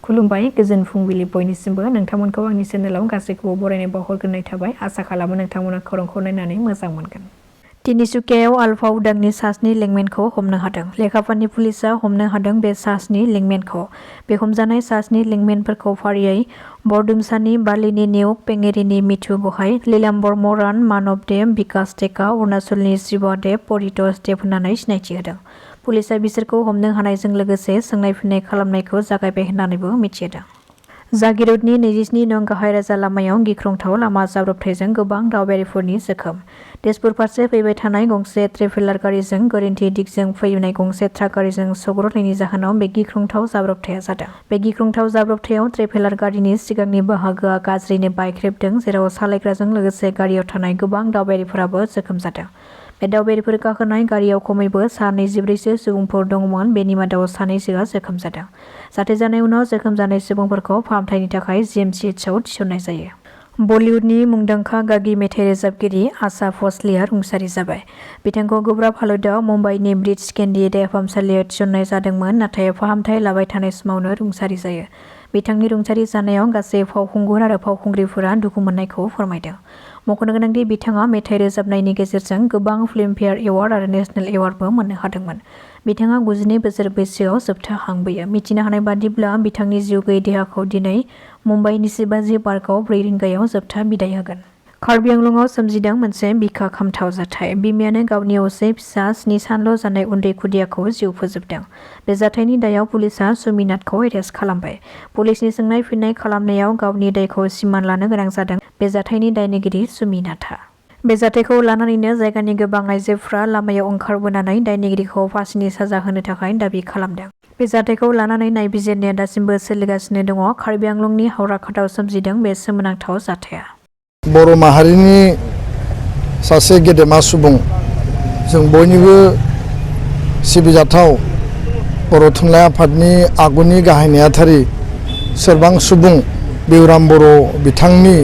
खुलुमबाय गोजोन फुंबिलि बयनिसिमबो नोंथांमोनखौ आंनि चेनेलाव गासैखौबो बरायनाय बावहरग्रोनाय थाबाय आसा खालामो नोंथांमोना खौरांखौ नायनानै मोजां मोनगोन। तिनिसुकियायाव आलफा उदांनि सासनि लेंमेनखौ हमनो हादों। लेखापानि पुलिसा हमनो हादों बे सासनि लेंमेनखौ। बे हमजानाय सासनि लेंमेनफोरखौ फारियै बरदुमसानि बालिनि नेउक पेङेरिनि मिथु गहाय लीलाम्बर मरान मानव देब बिकास टेका अरुणाचलनि शिवा देब परितोष देब होननानै सिनायथि होदों। पुलिसा बिसोरखौ हमनो हानायजों लोगोसे सोंनाय फिन्नाय खालामनायखौ जागायबाय होननानैबो मिथिहोदों। जागिरदनि 27 नं गाहाय राजा लामायाव गिख्रंथाव लामा जाब्रबथायजों गोबां दावबायारिफोरनि जोखोम। तेजपुर फारसे फैबाय थानाय गंसे ट्रेभेलार गारिजों गोरोन्थि दिगजों फैनाय गंसे ट्राक गारिजों सौग्रावनायनि जाहोनाव बे गिख्रंथाव जाब्रबथाया जादों। बे गिख्रंथाव जाब्रबथायाव ट्रेभेलार गारिनि सिगांनि बाहागोआ गाज्रिनो बायख्रेबदों जेराव सालायग्राजों लोगोसे गारियाव थानाय गोबां दावबायारिफोराबो जोखोम जादों। बे दावबायारिफोर गाखोनाय गारियाव खमैबो सा 24 सुबुंफोर दंमोन बेनि मादाव सानैसोआ जोखोम जादों। जाथाय जानाय उनाव जोखोम जानाय सुबुंफोरखौ फाहामथायनि थाखाय GMCHआव थिसननाय जायो। बलिउडनि मुंदांखा गागि मेथाइ रोजाबगिरि आशा भ'सलेआ रुंसारि जाबाय। बिथांखौ गोब्राब हालोदाव मुम्बाइनि ब्रिटिश केन्डी देहा फाहामसालियाव थिसननाय जादोंमोन नाथाय फाहामथाय लाबाय थानाय समावनो रुंसारि जायो। बिथांनि रुंसारि जानायाव गासै फावखुंगुर आरो फावखुंग्रिफोरा दुखु मोननायखौ फोरमायदों। मख'नो गोनांदि बिथाङा मेथाइ रोजाबनायनि गेजेरजों गोबां फिल्मफेयार एवार्ड आरो नेशनेल एवार्डबो मोननो हादोंमोन। बिथाङा 92 बोसोर बैसोआव जोबथा हां बोयो। मिथिनो हानाय बादिब्ला बिथांनि जिउ गैयै देहाखौ दिनै मुम्बाइनि शिवाजी पार्कआव 4 रिंगायाव जोबथा बिदाय होगोन। कार्बि आंलंआव सोमजिदों मोनसे बिखा खामथाव जाथाय। बिमायानो गावनि असे फिसा 7 सानल' जानाय उन्दै खुदियाखौ जिउ फोजोबदों। बे जाथायनि दायाव पुलिसा सुमिनाथखौ एरेस्ट खालामबाय। पुलिसनि सोंनाय फिन्नाय खालामनायाव गावनि दायखौ सिमान लानो गोनां जादों बे जाथायनि दायनिगिरि सुमिनाथआ। बे जाथायखौ लानानैनो जायगानि गोबां आइजोफ्रा लामायाव ओंखारबोनानै दायनिगिरिखौ फासिनि साजा होनो थाखाय दाबि खालामदों। बे जाथायखौ लानानै नायबिजिरनाया दासिमबो सोलिगासिनो दङ। कार्बि आंलंनि हावराघाटआव सोमजिदों बे सोमोनांथाव जाथाया। बर' माहारिनि सासे गेदेमा सुबुं जों बयनिबो सिबिजाथाव बर' थुनलाइ आफादनि आगुनि गाहाय नेहाथारि सोरबां सुबुं बिउराम बर' बिथांनि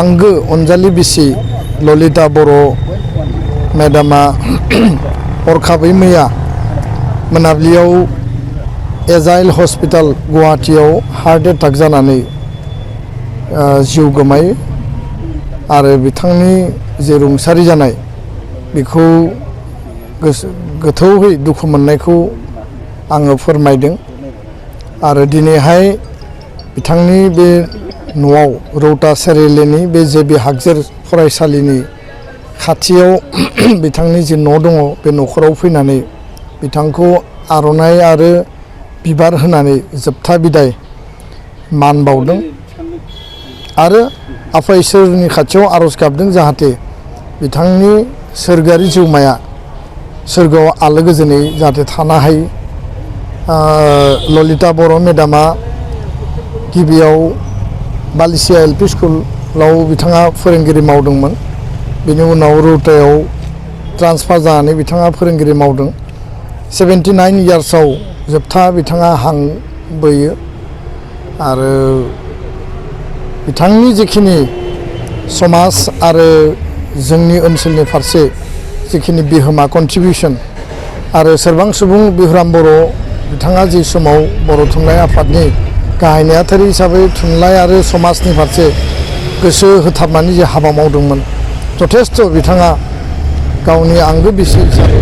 आंगो अनजालि बिसि ललिता बर' मेडामा हरखाबै मैया मोनाबिलियाव एजाइल हस्पिटाल गुवाहाटियाव हार्ट एटाक जानानै जिउ गोमायो आरो बिथांनि जे रुंसारि जानाय बेखौ गोथौहै दुखु मोननायखौ आङो फोरमायदों आरो दिनैहाय बिथांनि बे न'आव रौता सेरेलेनि बे जेबि हागजेर फरायसालिनि खाथियाव बिथांनि जे न' दङ बे न'खराव फैनानै बिथांखौ आर'नाइ आरो बिबार होनानै जोबथा बिदाय मान बावदों आरो आफा इसोरनि खाथियाव आर'ज गाबदों जाहाथे बिथांनि सोरगोआरि जिउमाया सोरगोआव आलो गोजोनै जाहाथे थानो हायो। ललिता बर' मेडामा गिबियाव बालिसिया LP स्कुलाव बिथाङा फोरोंगिरि मावदोंमोन। बेनि उनाव रौतायाव ट्रान्सफार जानानै बिथाङा फोरोंगिरि मावदों। 79 इयार्सआव जोबथा बिथाङा हां बोयो आरो बिथांनि जिखिनि समाज आरो जोंनि ओनसोलनि फारसे जिखिनि बिहोमा कन्ट्रिबिउसन आरो सोरबां सुबुं बिहुराम बर' बिथाङा जि समाव बर' थुनलाइ आफादनि गाहाय नेहाथारि हिसाबै थुनलाइ आरो समाजनि फारसे गोसो होथाबनानै जे हाबा मावदोंमोन जथेस्थ' बिथाङा गावनि आंगो बिसि हिसाबै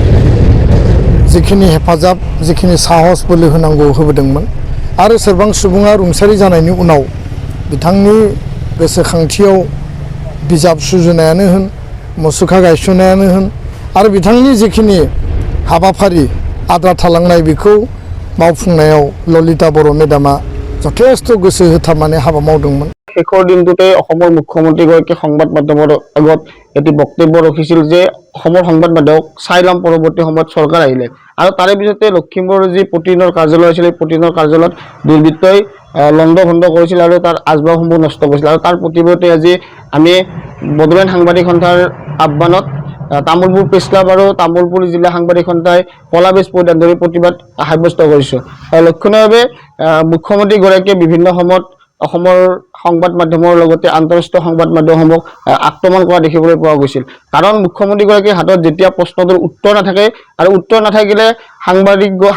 जिखिनि हेफाजाब जिखिनि साहस बोलो होनांगौ होबोदोंमोन आरो सोरबां सुबुङा रुंसारि जानायनि उनाव बिथांनि गोसोखांथियाव बिजाब सुजुनायानो होन मुसुखा गायसननायानो होन आरो बिथांनि जिखिनि हाबाफारि आद्रा थालांनाय बेखौ मावफुंनायाव ललिता बर' मेडामा যথেষ্ট गोसो होथाबनानै हाबा मावदोंमोন। শেষৰ দিনটোতে অসমৰ মুখ্যমন্ত্ৰীগৰাকী সংবাদ মাধ্যমৰ আগত এটি বক্তব্য ৰাখিছিল যে অসমৰ সংবাদ মাধ্যমক চাই ল'ম পৰৱৰ্তী সময়ত চৰকাৰ আহিলে আৰু তাৰে পিছতে লখিমপুৰৰ যি প্ৰতিদিনৰ কাৰ্যালয় আছিল প্ৰতিদিনৰ কাৰ্যালয়ত দুৰ্বৃত্তই লণ্ড ভণ্ড কৰিছিল আৰু তাৰ আচবাবসমূহ নষ্ট কৰিছিল আৰু তাৰ প্ৰতিবাদতে আজি আমি বদলেণ্ড সাংবাদিক সন্থাৰ আহ্বানত তামোলপুৰ প্ৰেছ ক্লাব আৰু তামোলপুৰ জিলা সাংবাদিক সন্থাই কলা বেজ পৰিধান কৰি প্ৰতিবাদ সাব্যস্ত কৰিছোঁ। লক্ষণীয়ভাৱে মুখ্যমন্ত্ৰীগৰাকীয়ে বিভিন্ন সময়ত অসমৰ সংবাদ মাধ্যমৰ লগতে আন্তঃৰাষ্ট্ৰীয় সংবাদ মাধ্যমসমূহক আক্ৰমণ কৰা দেখিবলৈ পোৱা গৈছিল। কাৰণ মুখ্যমন্ত্ৰীগৰাকীৰ হাতত যেতিয়া প্ৰশ্নটোৰ উত্তৰ নাথাকে আৰু উত্তৰ নাথাকিলে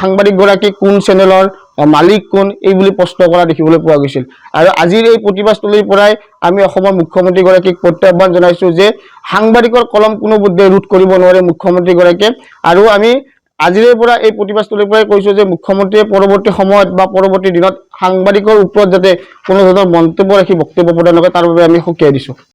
সাংবাদিকগৰাকী কোন চেনেলৰ মালিক কোন এই বুলি প্ৰশ্ন কৰা দেখিবলৈ পোৱা গৈছিল আৰু আজিৰ এই প্ৰতিবাদস্থলীৰ পৰাই আমি অসমৰ মুখ্যমন্ত্ৰীগৰাকীক প্ৰত্যাহ্বান জনাইছো যে সাংবাদিকৰ কলম কোনো বুদ্ধে ৰোধ কৰিব নোৱাৰে মুখ্যমন্ত্ৰীগৰাকীয়ে আৰু আমি আজিৰে পৰা এই প্ৰতিবাদস্থলীৰ পৰাই কৈছো যে মুখ্যমন্ত্ৰীয়ে পৰৱৰ্তী সময়ত বা পৰৱৰ্তী দিনত সাংবাদিকৰ ওপৰত যাতে কোনো ধৰণৰ মন্তব্য ৰাখি বক্তব্য প্ৰদান নকৰে তাৰ বাবে আমি সকীয়াই দিছো